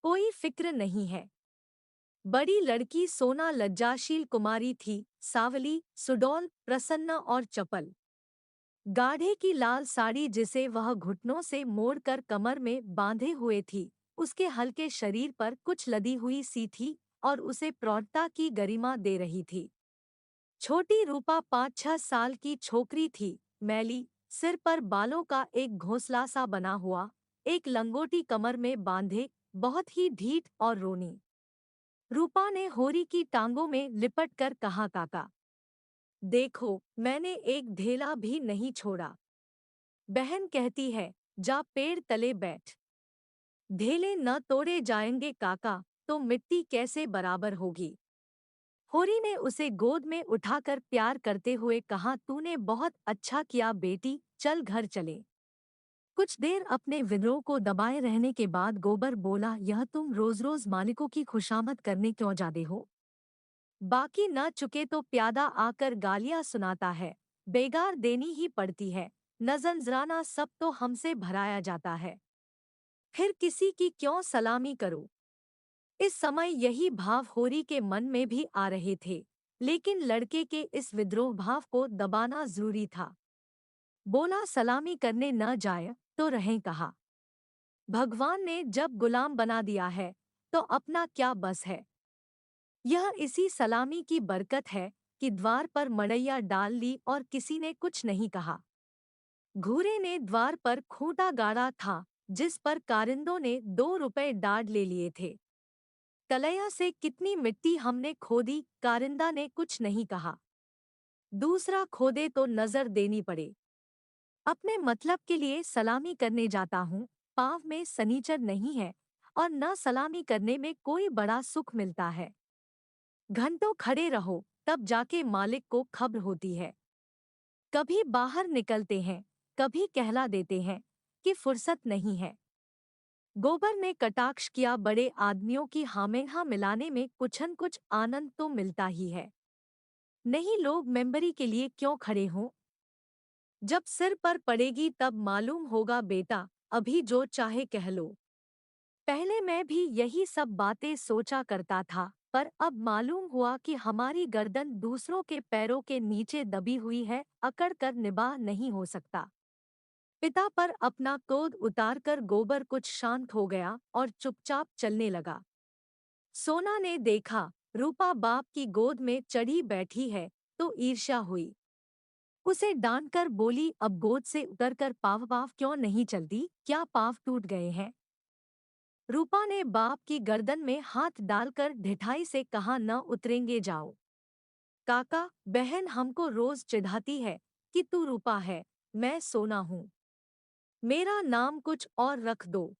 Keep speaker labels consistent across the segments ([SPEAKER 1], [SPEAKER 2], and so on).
[SPEAKER 1] कोई फिक्र नहीं है। बड़ी लड़की सोना लज्जाशील कुमारी थी, सावली, सुडौल, प्रसन्न और चपल। गाढ़े की लाल साड़ी जिसे वह घुटनों से मोड़कर कमर में बांधे हुए थी, उसके हल्के शरीर पर कुछ लदी हुई सी थी और उसे प्रौढ़ता की गरिमा दे रही थी। छोटी रूपा 5-6 साल की छोकरी थी, मैली, सिर पर बालों का एक घोंसला सा बना हुआ, एक लंगोटी कमर में बांधे, बहुत ही ढीठ और रोनी। रूपा ने होरी की टांगों में लिपट कर कहा, काका देखो, मैंने एक ढेला भी नहीं छोड़ा। बहन कहती है, जा पेड़ तले बैठ। ढेले न तोड़े जाएंगे काका, तो मिट्टी कैसे बराबर होगी। होरी ने उसे गोद में उठाकर प्यार करते हुए कहा, तूने बहुत अच्छा किया बेटी, चल घर चले। कुछ देर अपने विद्रोह को दबाए रहने के बाद गोबर बोला, यह तुम रोज रोज मालिकों की खुशामद करने क्यों जाते हो। बाकी न चुके तो प्यादा आकर गालियां सुनाता है, बेगार देनी ही पड़ती है। नजराना सब तो हमसे भराया जाता है, फिर किसी की क्यों सलामी करो। इस समय यही भाव होरी के मन में भी आ रहे थे, लेकिन लड़के के इस विद्रोह भाव को दबाना जरूरी था। बोला, सलामी करने न जाए तो रहें कहा। भगवान ने जब गुलाम बना दिया है तो अपना क्या बस है। यह इसी सलामी की बरकत है कि द्वार पर मड़ैया डाल ली और किसी ने कुछ नहीं कहा। घूरे ने द्वार पर खूंटा गाड़ा था, जिस पर कारिंदों ने 2 रुपए डाढ़ ले लिए थे। कलैया से कितनी मिट्टी हमने खोदी, कारिंदा ने कुछ नहीं कहा। दूसरा खोदे तो नजर देनी पड़े। अपने मतलब के लिए सलामी करने जाता हूँ, पाँव में सनीचर नहीं है और न सलामी करने में कोई बड़ा सुख मिलता है। घंटों खड़े रहो, तब जाके मालिक को खबर होती है। कभी बाहर निकलते हैं, कभी कहला देते हैं कि फुर्सत नहीं है। गोबर ने कटाक्ष किया, बड़े आदमियों की हामेहा मिलाने में कुछ न कुछ आनंद तो मिलता ही है। नहीं लोग मेंबरी के लिए क्यों खड़े हों। जब सिर पर पड़ेगी तब मालूम होगा बेटा, अभी जो चाहे कह लो। पहले मैं भी यही सब बातें सोचा करता था, पर अब मालूम हुआ कि हमारी गर्दन दूसरों के पैरों के नीचे दबी हुई है, अकड़ कर निबाह नहीं हो सकता। पिता पर अपना क्रोध उतारकर गोबर कुछ शांत हो गया और चुपचाप चलने लगा। सोना ने देखा, रूपा बाप की गोद में चढ़ी बैठी है, तो ईर्ष्या हुई। उसे डांट कर बोली, अब गोद से उतरकर पाव पाव क्यों नहीं चलती, क्या पाव टूट गए हैं। रूपा ने बाप की गर्दन में हाथ डालकर ढिठाई से कहा, न उतरेंगे जाओ। काका, बहन हमको रोज चिढ़ाती है कि तू रूपा है, मैं सोना हूँ, मेरा नाम कुछ और रख दो।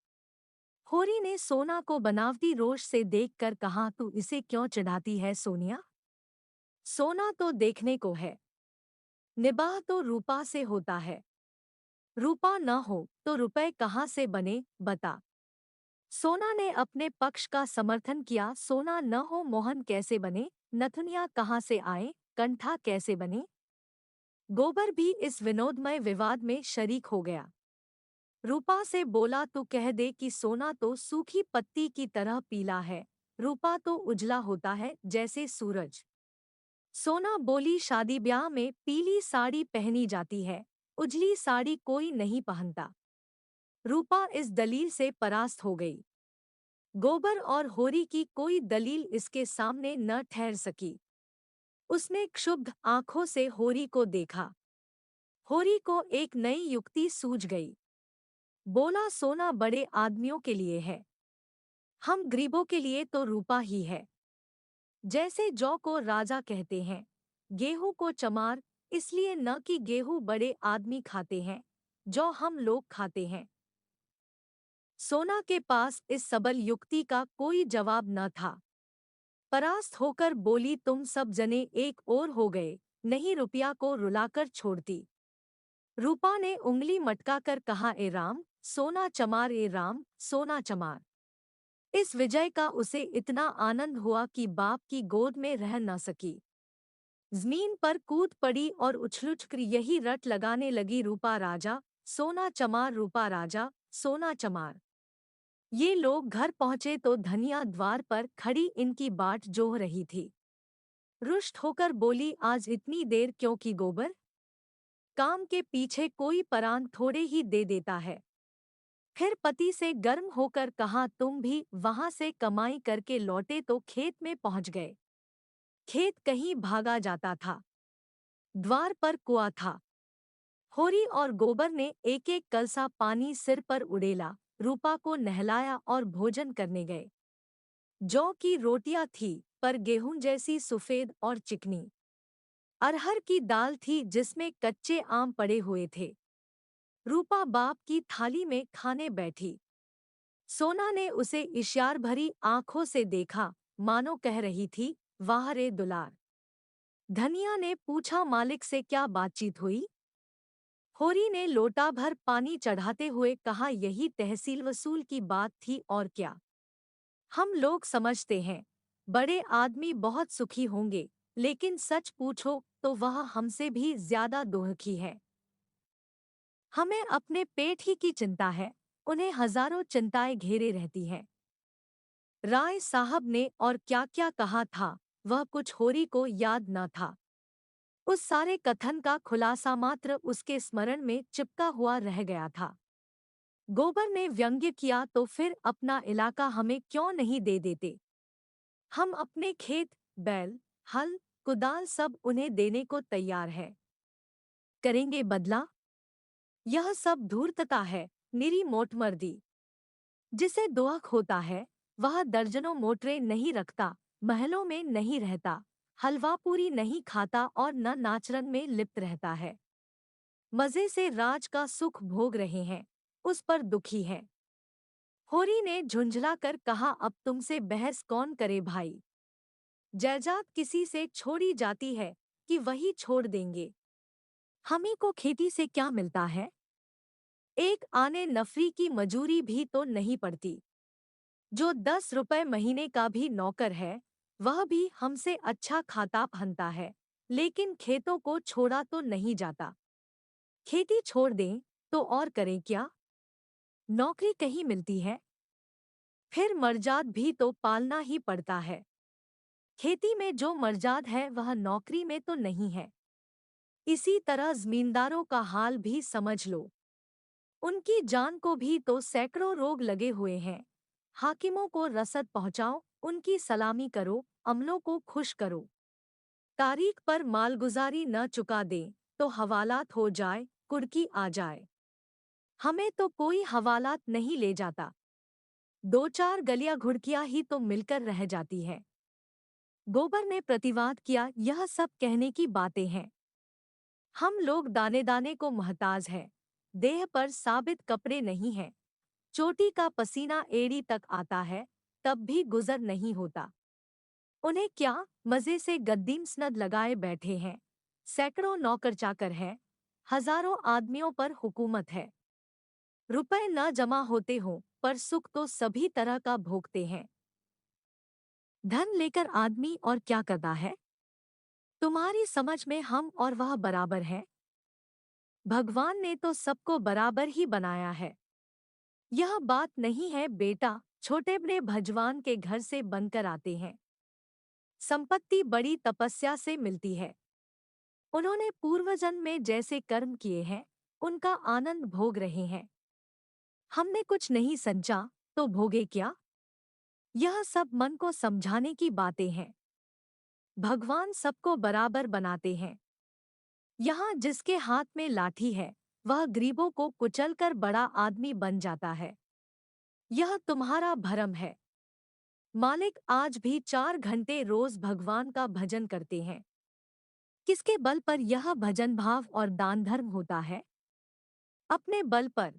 [SPEAKER 1] होरी ने सोना को बनावटी रोष से देखकर कहा, तू इसे क्यों चिढ़ाती है सोनिया। सोना तो देखने को है, निबाह तो रूपा से होता है। रूपा न हो तो रुपए कहाँ से बने, बता। सोना ने अपने पक्ष का समर्थन किया, सोना न हो मोहन कैसे बने, नथुनिया कहाँ से आए, कंठा कैसे बने। गोबर भी इस विनोदमय विवाद में शरीक हो गया। रूपा से बोला, तू कह दे कि सोना तो सूखी पत्ती की तरह पीला है, रूपा तो उजला होता है जैसे सूरज। सोना बोली, शादी ब्याह में पीली साड़ी पहनी जाती है, उजली साड़ी कोई नहीं पहनता। रूपा इस दलील से परास्त हो गई। गोबर और होरी की कोई दलील इसके सामने न ठहर सकी। उसने क्षुब्ध आंखों से होरी को देखा। होरी को एक नई युक्ति सूझ गई। बोला, सोना बड़े आदमियों के लिए है, हम गरीबों के लिए तो रूपा ही है। जैसे जौ को राजा कहते हैं, गेहूं को चमार, इसलिए न कि गेहूं बड़े आदमी खाते हैं, जौ हम लोग खाते हैं। सोना के पास इस सबल युक्ति का कोई जवाब न था। परास्त होकर बोली, तुम सब जने एक ओर हो गए, नहीं रुपया को रुलाकर छोड़ती। रूपा ने उंगली मटकाकर कहा, ए राम, सोना चमार, ए राम, सोना चमार। इस विजय का उसे इतना आनंद हुआ कि बाप की गोद में रह न सकी। जमीन पर कूद पड़ी और उछलुछकर यही रट लगाने लगी, रूपा राजा, सोना चमार, रूपा राजा, सोना चमार। ये लोग घर पहुंचे तो धनिया द्वार पर खड़ी इनकी बाट जोह रही थी। रुष्ट होकर बोली, आज इतनी देर क्यों की गोबर? काम के पीछे कोई परान थोड़े ही दे देता है। फिर पति से गर्म होकर कहा, तुम भी वहां से कमाई करके लौटे तो खेत में पहुंच गए। खेत कहीं भागा जाता था। द्वार पर कुआं था। होरी और गोबर ने एक एक कलसा पानी सिर पर उड़ेला, रूपा को नहलाया और भोजन करने गए। जौ की रोटियां थी, पर गेहूं जैसी सफेद और चिकनी। अरहर की दाल थी जिसमें कच्चे आम पड़े हुए थे। रूपा बाप की थाली में खाने बैठी। सोना ने उसे इश्यार भरी आंखों से देखा, मानो कह रही थी, वाह रे दुलार। धनिया ने पूछा, मालिक से क्या बातचीत हुई? होरी ने लोटा भर पानी चढ़ाते हुए कहा, यही तहसील वसूल की बात थी और क्या। हम लोग समझते हैं बड़े आदमी बहुत सुखी होंगे, लेकिन सच पूछो तो वह हमसे भी ज्यादा दुखी है। हमें अपने पेट ही की चिंता है, उन्हें हजारों चिंताएं घेरे रहती हैं। राय साहब ने और क्या क्या कहा था, वह कुछ होरी को याद न था। उस सारे कथन का खुलासा मात्र उसके स्मरण में चिपका हुआ रह गया था। गोबर ने व्यंग्य किया, तो फिर अपना इलाका हमें क्यों नहीं दे देते? हम अपने खेत, बैल, हल, कुदाल सब उन्हें देने को तैयार है। करेंगे बदला? यह सब धूर्तता है, निरी मोटमर्दी। जिसे दुआख होता है, वह दर्जनों मोटरें नहीं रखता, महलों में नहीं रहता, हलवा पूरी नहीं खाता और न नाचरन में लिप्त रहता है। मजे से राज का सुख भोग रहे हैं, उस पर दुखी है। होरी ने झुंझला कर कहा, अब तुमसे बहस कौन करे भाई। जायदाद किसी से छोड़ी जाती है कि वही छोड़ देंगे। हमें को खेती से क्या मिलता है? एक आने नफरी की मजूरी भी तो नहीं पड़ती। जो 10 रुपए महीने का भी नौकर है, वह भी हमसे अच्छा खाता पहनता है, लेकिन खेतों को छोड़ा तो नहीं जाता। खेती छोड़ दें तो और करें क्या? नौकरी कहीं मिलती है? फिर मर्जाद भी तो पालना ही पड़ता है। खेती में जो मर्जाद है वह नौकरी में तो नहीं है। इसी तरह जमींदारों का हाल भी समझ लो। उनकी जान को भी तो सैकड़ों रोग लगे हुए हैं। हाकिमों को रसद पहुंचाओ, उनकी सलामी करो, अमलों को खुश करो। तारीख पर मालगुजारी न चुका दें तो हवालात हो जाए, कुर्की आ जाए। हमें तो कोई हवालात नहीं ले जाता। दो चार गलियां घुड़कियां ही तो मिलकर रह जाती है। गोबर ने प्रतिवाद किया, यह सब कहने की बातें हैं। हम लोग दाने दाने को मोहताज है। देह पर साबित कपड़े नहीं हैं। चोटी का पसीना एड़ी तक आता है, तब भी गुजर नहीं होता। उन्हें क्या, मजे से गद्दीम स्नद लगाए बैठे हैं। सैकड़ों नौकर चाकर हैं। हजारों आदमियों पर हुकूमत है। रुपए न जमा होते हों, पर सुख तो सभी तरह का भोगते हैं। धन लेकर आदमी और क्या करता है? तुम्हारी समझ में हम और वह बराबर हैं? भगवान ने तो सबको बराबर ही बनाया है। यह बात नहीं है बेटा, छोटे बड़े भजवान के घर से बनकर आते हैं। संपत्ति बड़ी तपस्या से मिलती है। उन्होंने पूर्वजन्म में जैसे कर्म किए हैं, उनका आनंद भोग रहे हैं। हमने कुछ नहीं संचा, तो भोगे क्या? यह सब मन को समझाने की बातें हैं। भगवान सबको बराबर बनाते हैं। यहाँ जिसके हाथ में लाठी है, वह गरीबों को कुचलकर बड़ा आदमी बन जाता है। यह तुम्हारा भरम है। मालिक आज भी 4 घंटे रोज भगवान का भजन करते हैं। किसके बल पर यह भजन भाव और दान धर्म होता है? अपने बल पर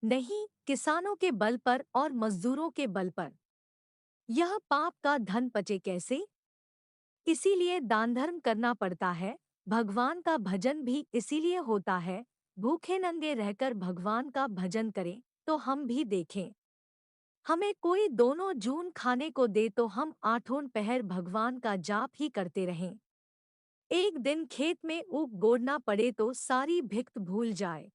[SPEAKER 1] नहीं, किसानों के बल पर और मजदूरों के बल पर। यह पाप का धन पचे कैसे? इसीलिए दान धर्म करना पड़ता है। भगवान का भजन भी इसीलिए होता है। भूखे नंगे रहकर भगवान का भजन करें तो हम भी देखें। हमें कोई दोनों जून खाने को दे तो हम आठों पहर भगवान का जाप ही करते रहें। एक दिन खेत में ऊख गोड़ना पड़े तो सारी भिक्त भूल जाए।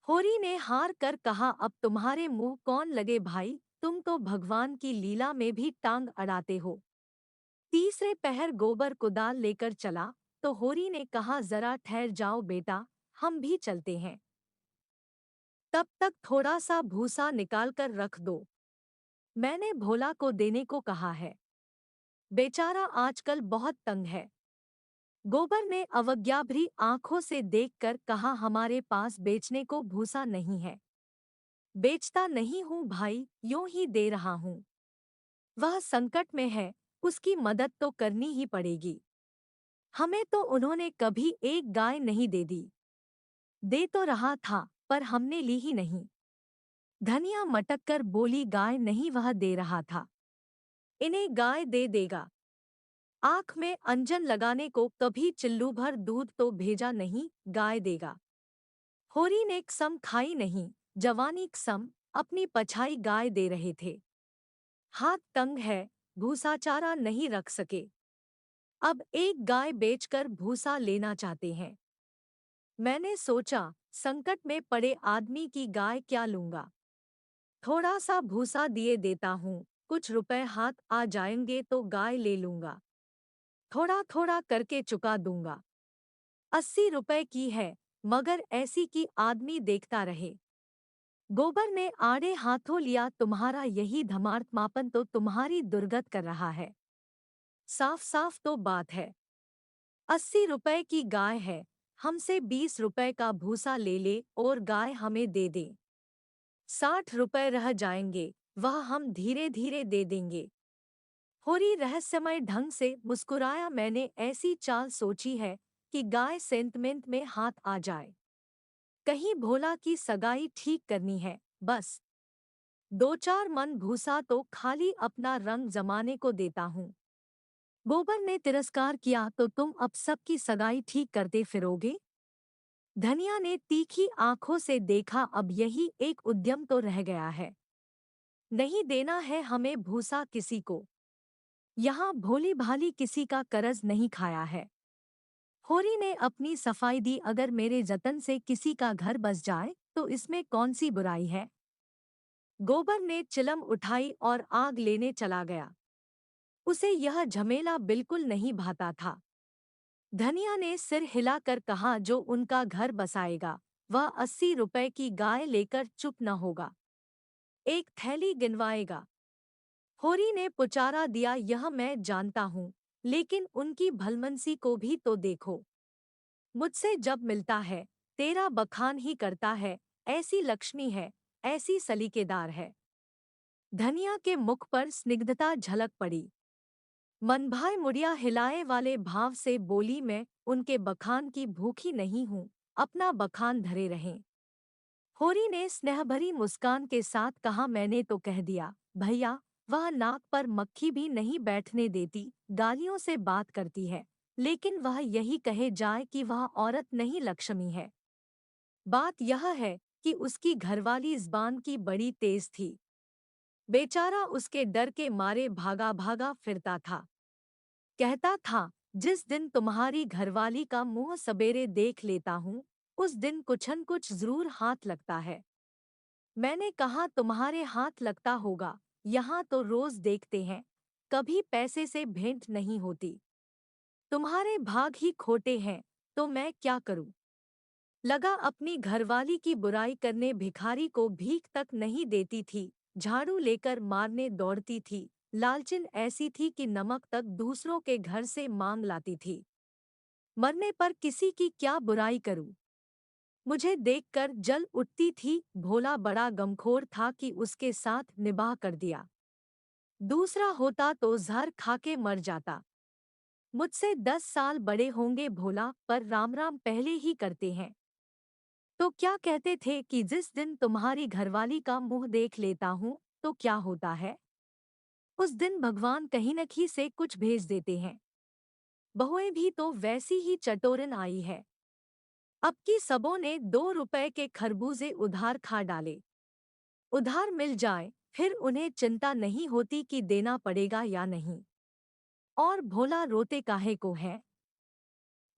[SPEAKER 1] होरी ने हार कर कहा, अब तुम्हारे मुंह कौन लगे भाई, तुम तो भगवान की लीला में भी टांग अड़ाते हो। तीसरे पहर गोबर कुदाल लेकर चला तो होरी ने कहा, जरा ठहर जाओ बेटा, हम भी चलते हैं। तब तक थोड़ा सा भूसा निकालकर रख दो, मैंने भोला को देने को कहा है। बेचारा आजकल बहुत तंग है। गोबर ने अवज्ञाभरी आंखों से देखकर कहा, हमारे पास बेचने को भूसा नहीं है। बेचता नहीं हूँ भाई, यूं ही दे रहा हूँ। वह संकट में है, उसकी मदद तो करनी ही पड़ेगी। हमें तो उन्होंने कभी एक गाय नहीं दे दी। दे तो रहा था पर हमने ली ही नहीं। धनिया मटक कर बोली, गाय नहीं, वह दे रहा था। इन्हें गाय दे देगा। आंख में अंजन लगाने को कभी चिल्लू भर दूध तो भेजा नहीं, गाय देगा। होरी ने कसम खाई नहीं, जवानी कसम, अपनी पछाई गाय दे रहे थे। हाथ तंग है, भूसा चारा नहीं रख सके। अब एक गाय बेचकर भूसा लेना चाहते हैं। मैंने सोचा, संकट में पड़े आदमी की गाय क्या लूंगा। थोड़ा सा भूसा दिए देता हूँ, कुछ रुपए हाथ आ जाएंगे तो गाय ले लूंगा। थोड़ा थोड़ा करके चुका दूंगा। 80 रुपए की है, मगर ऐसी कि आदमी देखता रहे। गोबर ने आड़े हाथों लिया, तुम्हारा यही धर्मात्मापन तो तुम्हारी दुर्गत कर रहा है। साफ साफ तो बात है। 80 रुपए की गाय है, हमसे 20 रुपए का भूसा ले ले और गाय हमें दे दे। 60 रुपए रह जाएंगे, वह हम धीरे धीरे दे देंगे। होरी रहस्यमय ढंग से मुस्कुराया, मैंने ऐसी चाल सोची है कि गाय सेंटमेंट में हाथ आ जाए। कहीं भोला की सगाई ठीक करनी है, बस 2-4 मन भूसा तो खाली अपना रंग जमाने को देता हूँ। गोबर ने तिरस्कार किया, तो तुम अब सबकी सगाई ठीक करते फिरोगे? धनिया ने तीखी आंखों से देखा, अब यही एक उद्यम तो रह गया है। नहीं देना है हमें भूसा किसी को। यहाँ भोली भाली किसी का कर्ज नहीं खाया है। होरी ने अपनी सफाई दी, अगर मेरे जतन से किसी का घर बस जाए तो इसमें कौन सी बुराई है। गोबर ने चिलम उठाई और आग लेने चला गया। उसे यह झमेला बिल्कुल नहीं भाता था। धनिया ने सिर हिलाकर कहा, जो उनका घर बसाएगा वह 80 रुपए की गाय लेकर चुप न होगा। एक थैली गिनवाएगा। होरी ने पुचारा दिया, यह मैं जानता हूँ, लेकिन उनकी भलमनसी को भी तो देखो। मुझसे जब मिलता है तेरा बखान ही करता है, ऐसी लक्ष्मी है, ऐसी सलीकेदार है। धनिया के मुख पर स्निग्धता झलक पड़ी। मनभाए मुड़िया हिलाए वाले भाव से बोली, मैं उनके बखान की भूखी नहीं हूँ, अपना बखान धरे रहें। होरी ने स्नेहभरी मुस्कान के साथ कहा, मैंने तो कह दिया भैया, वह नाक पर मक्खी भी नहीं बैठने देती, गालियों से बात करती है, लेकिन वह यही कहे जाए कि वह औरत नहीं लक्ष्मी है। बात यह है कि उसकी घरवाली ज़बान की बड़ी तेज थी। बेचारा उसके डर के मारे भागा भागा फिरता था। कहता था, जिस दिन तुम्हारी घरवाली का मुंह सबेरे देख लेता हूँ, उस दिन कुछन कुछ जरूर हाथ लगता है। मैंने कहा, तुम्हारे हाथ लगता होगा, यहाँ तो रोज देखते हैं, कभी पैसे से भेंट नहीं होती। तुम्हारे भाग ही खोटे हैं, तो मैं क्या करूं। लगा अपनी घरवाली की बुराई करने, भिखारी को भीख तक नहीं देती थी, झाड़ू लेकर मारने दौड़ती थी, लालचिन ऐसी थी कि नमक तक दूसरों के घर से मांग लाती थी। मरने पर किसी की क्या बुराई करूं। मुझे देखकर जल उठती थी। भोला बड़ा गमखोर था कि उसके साथ निबाह कर दिया। दूसरा होता तो जहर खाके मर जाता। मुझसे 10 साल बड़े होंगे भोला, पर राम राम पहले ही करते हैं। तो क्या कहते थे कि जिस दिन तुम्हारी घरवाली का मुंह देख लेता हूँ तो क्या होता है। उस दिन भगवान कहीं न कहीं से कुछ भेज देते हैं। बहुएं भी तो वैसी ही चटोरन आई है। अब की सबों ने 2 रुपए के खरबूजे उधार खा डाले। उधार मिल जाए फिर उन्हें चिंता नहीं होती कि देना पड़ेगा या नहीं। और भोला रोते काहे को है।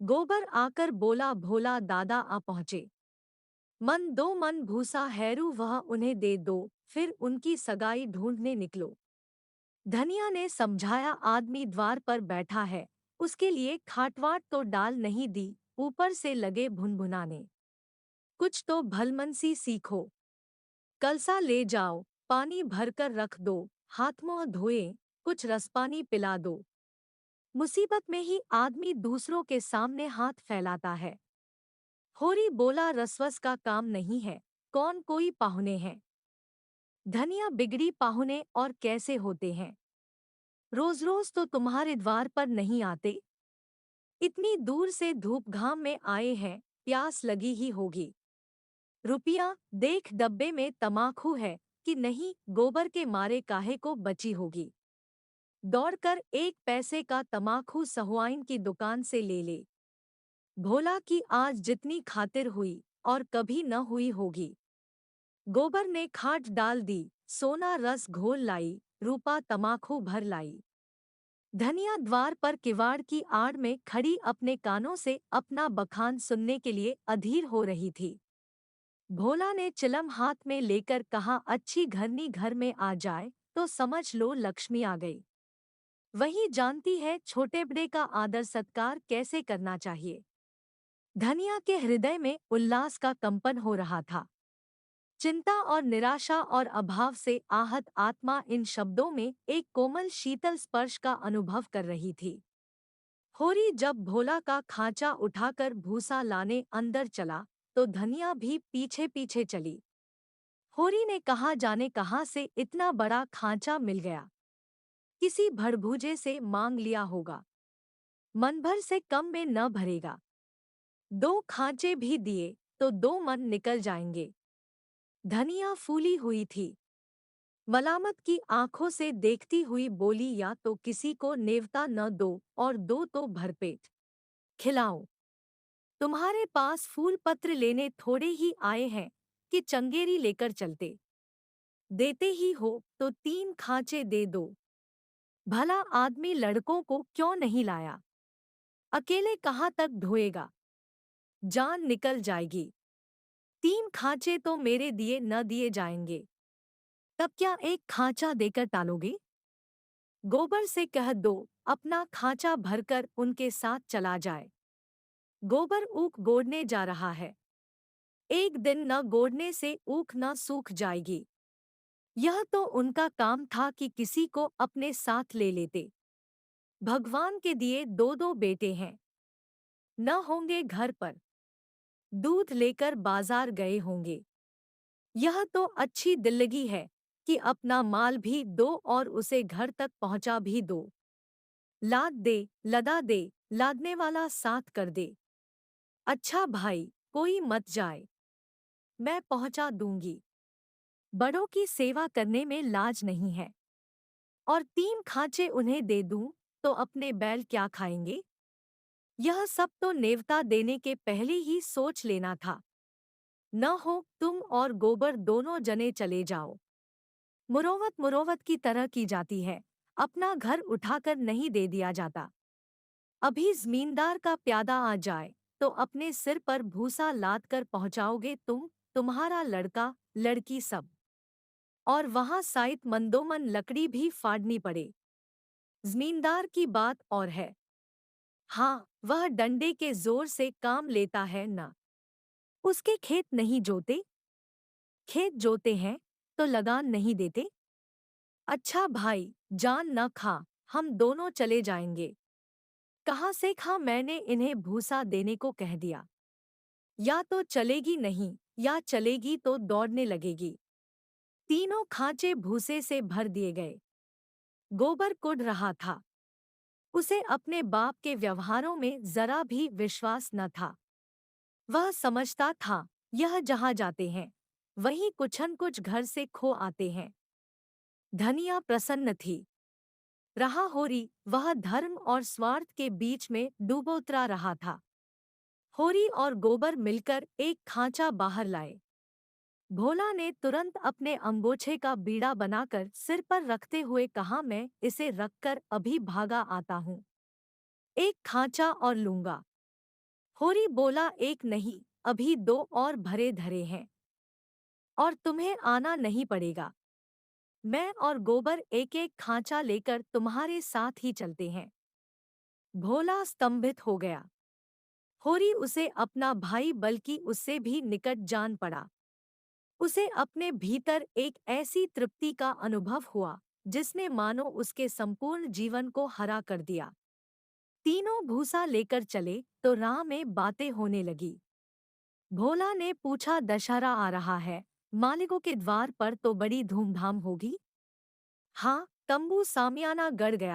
[SPEAKER 1] गोबर आकर बोला, भोला दादा आ पहुँचे। मन दो मन भूसा हैरू वह उन्हें दे दो, फिर उनकी सगाई ढूंढने निकलो। धनिया ने समझाया आदमी द्वार पर बैठा है, उसके लिए खाटवाट तो डाल नहीं दी, ऊपर से लगे भुनभुनाने। कुछ तो भलमनसी सीखो। कलसा ले जाओ, पानी भरकर रख दो, हाथ मुंह धोए, कुछ रसपानी पिला दो। मुसीबत में ही आदमी दूसरों के सामने हाथ फैलाता है। होरी बोला रसवस का काम नहीं है, कौन कोई पाहुने हैं। धनिया बिगड़ी पाहुने और कैसे होते हैं। रोज रोज तो तुम्हारे द्वार पर नहीं आते। इतनी दूर से धूप घाम में आए हैं, प्यास लगी ही होगी। रुपया देख डब्बे में तमाखू है कि नहीं, गोबर के मारे काहे को बची होगी। दौड़कर 1 पैसे का तमाखू सहुआइन की दुकान से ले ले। भोला की आज जितनी खातिर हुई और कभी न हुई होगी। गोबर ने खाट डाल दी, सोना रस घोल लाई, रूपा तमाखू भर लाई। धनिया द्वार पर किवाड़ की आड़ में खड़ी अपने कानों से अपना बखान सुनने के लिए अधीर हो रही थी। भोला ने चिलम हाथ में लेकर कहा, अच्छी घरनी घर में आ जाए तो समझ लो लक्ष्मी आ गई। वही जानती है छोटे बड़े का आदर सत्कार कैसे करना चाहिए। धनिया के हृदय में उल्लास का कंपन हो रहा था। चिंता और निराशा और अभाव से आहत आत्मा इन शब्दों में एक कोमल शीतल स्पर्श का अनुभव कर रही थी। होरी जब भोला का खांचा उठाकर भूसा लाने अंदर चला तो धनिया भी पीछे पीछे चली। होरी ने कहा, जाने कहाँ से इतना बड़ा खांचा मिल गया। किसी भड़भूजे से मांग लिया होगा। मन भर से कम में न भरेगा। 2 खांचे भी दिए तो 2 मन निकल जाएंगे। धनिया फूली हुई थी। मलामत की आंखों से देखती हुई बोली, या तो किसी को नेवता न दो और दो तो भरपेट खिलाओ। तुम्हारे पास फूल पत्र लेने थोड़े ही आए हैं कि चंगेरी लेकर चलते। देते ही हो तो 3 खांचे दे दो। भला आदमी लड़कों को क्यों नहीं लाया। अकेले कहाँ तक ढोएगा, जान निकल जाएगी। 3 खांचे तो मेरे दिए न दिए जाएंगे। तब क्या 1 खांचा देकर टालोगे। गोबर से कह दो अपना खांचा भरकर उनके साथ चला जाए। गोबर ऊख गोड़ने जा रहा है। एक दिन न गोड़ने से ऊख न सूख जाएगी। यह तो उनका काम था कि किसी को अपने साथ ले लेते। भगवान के दिए 2 2 बेटे हैं। न होंगे घर पर। दूध लेकर बाजार गए होंगे। यह तो अच्छी दिल्लगी है कि अपना माल भी दो और उसे घर तक पहुंचा भी दो। लाद दे, लदा दे, लादने वाला साथ कर दे। अच्छा भाई, कोई मत जाए, मैं पहुंचा दूंगी। बड़ों की सेवा करने में लाज नहीं है। और 3 खांचे उन्हें दे दूं तो अपने बैल क्या खाएंगे। यह सब तो नेवता देने के पहले ही सोच लेना था। न हो तुम और गोबर दोनों जने चले जाओ। मुरोवत मुरोवत की तरह की जाती है, अपना घर उठाकर नहीं दे दिया जाता। अभी जमींदार का प्यादा आ जाए तो अपने सिर पर भूसा लाद कर पहुंचाओगे तुम, तुम्हारा लड़का लड़की सब। और वहां साइत मंदोमन लकड़ी भी फाड़नी पड़े। जमींदार की बात और है। हाँ, वह डंडे के जोर से काम लेता है ना। उसके खेत नहीं जोते। खेत जोते हैं तो लगान नहीं देते। अच्छा भाई, जान न खा, हम दोनों चले जाएंगे। कहाँ से खा, मैंने इन्हें भूसा देने को कह दिया। या तो चलेगी नहीं, या चलेगी तो दौड़ने लगेगी। 3 खांचे भूसे से भर दिए गए। गोबर कुढ़ रहा था। उसे अपने बाप के व्यवहारों में जरा भी विश्वास न था। वह समझता था यह जहाँ जाते हैं वहीं कुछन कुछ घर से खो आते हैं। धनिया प्रसन्न थी। रहा होरी, वह धर्म और स्वार्थ के बीच में डूबोतरा रहा था। होरी और गोबर मिलकर 1 खांचा बाहर लाए। भोला ने तुरंत अपने अंगोछे का बीड़ा बनाकर सिर पर रखते हुए कहा, मैं इसे रखकर अभी भागा आता हूँ। 1 खांचा और लूंगा। होरी बोला, एक नहीं, अभी 2 और भरे धरे हैं और तुम्हें आना नहीं पड़ेगा। मैं और गोबर एक एक खांचा लेकर तुम्हारे साथ ही चलते हैं। भोला स्तंभित हो गया। होरी उसे अपना भाई बल्कि उससे भी निकट जान पड़ा। उसे अपने भीतर एक ऐसी तृप्ति का अनुभव हुआ जिसने मानो उसके संपूर्ण जीवन को हरा कर दिया। तीनों भूसा लेकर चले तो राह में बातें होने लगी। भोला ने पूछा, दशहरा आ रहा है, मालिकों के द्वार पर तो बड़ी धूमधाम होगी। हाँ, तंबू सामियाना गड़ गया